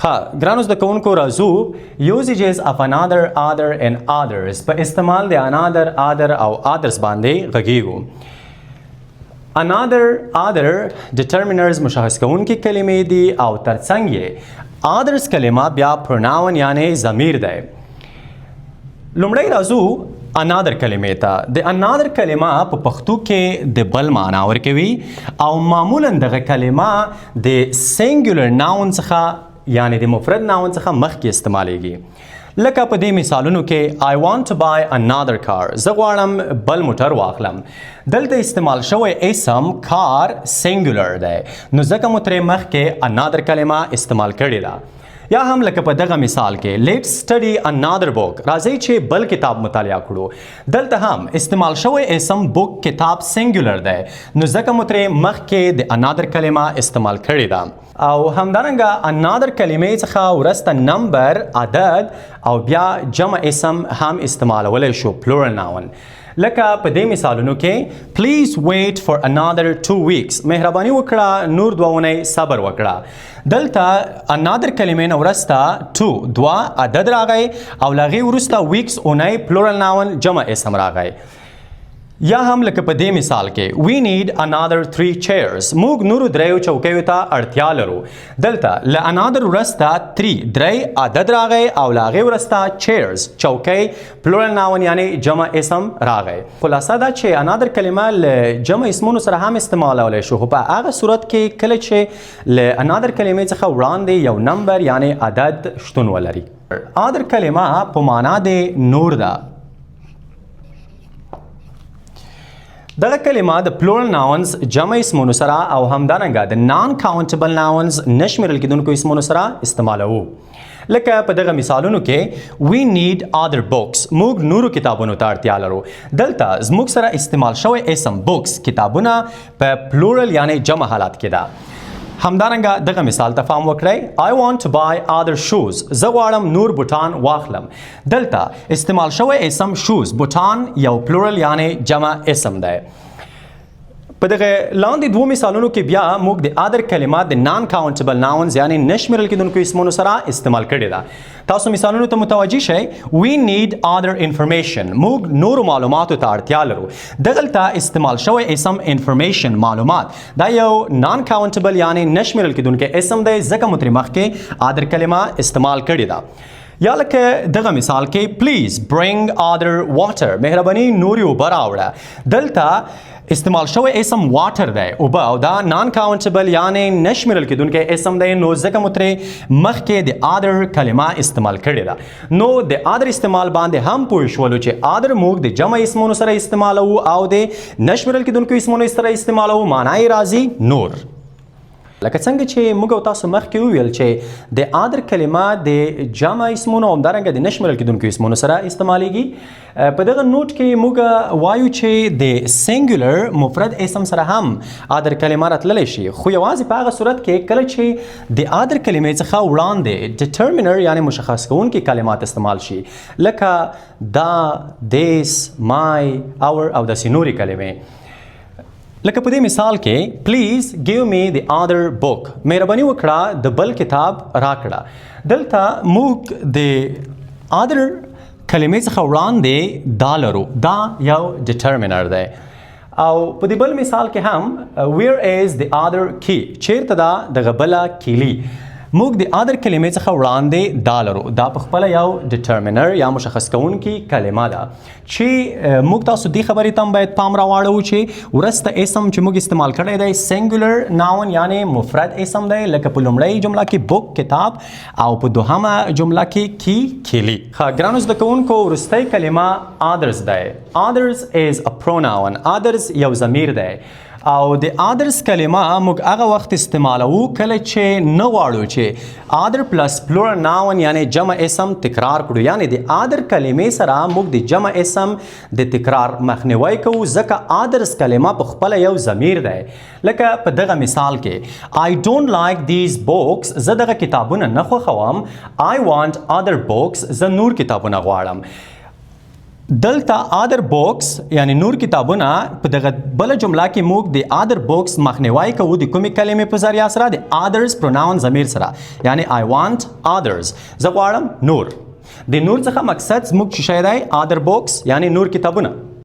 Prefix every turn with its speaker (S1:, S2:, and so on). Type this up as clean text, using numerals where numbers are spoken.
S1: ګرانو زده کوونکو راځو usages of another, other and others په استعمال د another, other او others باندې غږیږو. another, other determiners مشخص کوونکي کلمې دي او ترڅنګ یې others کلمه بیا pronoun یعنی ضمیر دی. لومړی راځو another کلمې ته. د another کلمه په پښتو کې د بل معنا ورکوي او معمولا دغه کلمه د singular noun څخه یعنی د مفرد ناون څخه مخکې استعمالیږي. لکه په دې مثالونو کې I want to buy another car. زه غواړم بل موټر واخلم. دلته استعمال شوی اسم کار singular دی نو ځکه مو ترې مخکې another کلمه استعمال کړې ده. یا هم لکه په دغه مثال کې let's study another book. راځئ چې بل کتاب مطالعه کړو. دلته هم استعمال شوی اسم book کتاب singular دی نو ځکه مو ترې مخکې د another کلمه استعمال کړې ده. او همدارنګه another کلمې څخه وروسته نمبر عدد او بیا جمع اسم هم استعمالولی شو plural noun. لکه په دې مثالونو کې please wait for another 2 weeks. مهرباني وکړه نور 2 اونۍ صبر وکړه. دلته another کلمې نه وروسته 2 دوه عدد راغی او له هغې وروسته weeks اونۍ plural noun جمع اسم راغی. یا هم لکه په دې مثال کې we need another 3 chairs. موږ نورو دریو چوکیو ته اړتیا لرو. دلته له another وروسته 3 درې عدد راغی او له هغې وروسته chairs چوکۍ plural noun یعنی جمع اسم راغی. خلاصه دا چې another کلمه له جمع اسمونو سره هم استعمالولی شو خو په هغه صورت کې کله چې له another کلمې څخه وړاندې یو نمبر یعنی عدد شتون ولري. other کلمه په معنا د نور ده. دغه کلمه د plural nouns جمع اسمونو سره او همدارنګه د non countable nouns نشمیرل کېدونکو اسمونو سره استعمالوو. لکه په دغه مثالونو کې we need other books. موږ نورو کتابونو ته اړتیا لرو. دلته زموږ سره استعمال شوی اسم books کتابونه په plural یعنی جمع حالت کې ده. همدارنګه دغه مثال ته پام وکړئ I want to buy other shoes. زه غواړم نور بوټان واخلم. دلته استعمال شوی اسم shoes بوټان یو plural یعنی جمع اسم دی. په دغه لاندې 2 مثالونو کې بیا موږ د other کلمه د non countable nouns یعنی نشمیرل کېدونکو اسمونو سره استعمال کړې ده. تاسو مثالونو ته متوجه شئ. we need other information. موږ نورو معلوماتو ته اړتیا لرو. دغلته استعمال شوی اسم information معلومات دا یو non countable یعنی نشمیرل کېدونکی اسم دی ځکه مو ترې مخکې other کلمه استعمال کړې ده. یا لکه دغه مثال کې please bring other water. مهرباني نورې اوبه راوړه. دلته استعمال شوی اسم واټر دی اوبه او دا نان کاونټبل یعنی نشمیرل کېدونکی اسم دی نو ځکه مو ترې مخکې د other کلمه استعمال کړې ده. نو د other استعمال باندې هم پوه شولو چې other موږ د جمع اسمونو سره استعمالوو او د نشمیرل کېدونکو اسمونو سره استعمالوو. معنا یې راځي نور. لکه څنګه چې موږ او تاسو مخکې وویل چې د other کلمه د جمع اسمونو او همدارنګه د نشمیرل کېدونکو اسمونو سره استعمالیږي. په دغه نوټ کې موږ وایو چې د singular مفرد اسم سره هم other کلمه راتللی شي خو یوازې په هغه صورت کې کله چې د other کلمې څخه وړاندې determiner یعنی مشخص کوونکي کلمات استعمال شي لکه دا this my our او داسې نورې کلمې. لکه په دې مثال کې please give me the other book. مهرباني وکړه د بل کتاب راکړه. دلته موږ د other کلمې څخه وړاندې دا لرو. دا یو determiner دی. او په دې بل مثال کې هم where is the other key. چیرته ده دغه بله کیلي. موږ د other کلمې څخه وړاندې دا لرو. دا په خپله یو determiner یا مشخص کوونکی کلمه ده چې موږ تاسو دې خبرې ته هم باید پام راواړو چې وروسته اسم چې موږ استعمال کړی دی singular noun یعنی مفرد اسم دی لکه په لومړۍ جمله کې book کتاب او په دوهمه جمله کې key کیلي. ګرانو زده کوونکو وروستی کلمه others دی. others is a pronoun. others یو ضمیر دی او د others کلمه موږ هغه وخت استعمالوو کله چې نه غواړو چې other plus plural noun یعنی جمع اسم تکرار کړو. یعنی د other کلمې سره موږ د جمع اسم د تکرار مخنیوی کوو ځکه others کلمه په خپله یو ضمیر دی. لکه په دغه مثال کې I don't like these books. زه دغه کتابونه نه خوښوم. I want other books. زه نور کتابونه غواړم. دلته other books یعنی نور کتابونه په دغه بل جمله کې موږ د other books مخنیوي کوو د کومې کلمې په ذریعہ سره د others pronoun ضمیر سره یعنی I want others زه غواړم نور د نور څخه مقصد موږ چې شی دی other books یعنی نور کتابونه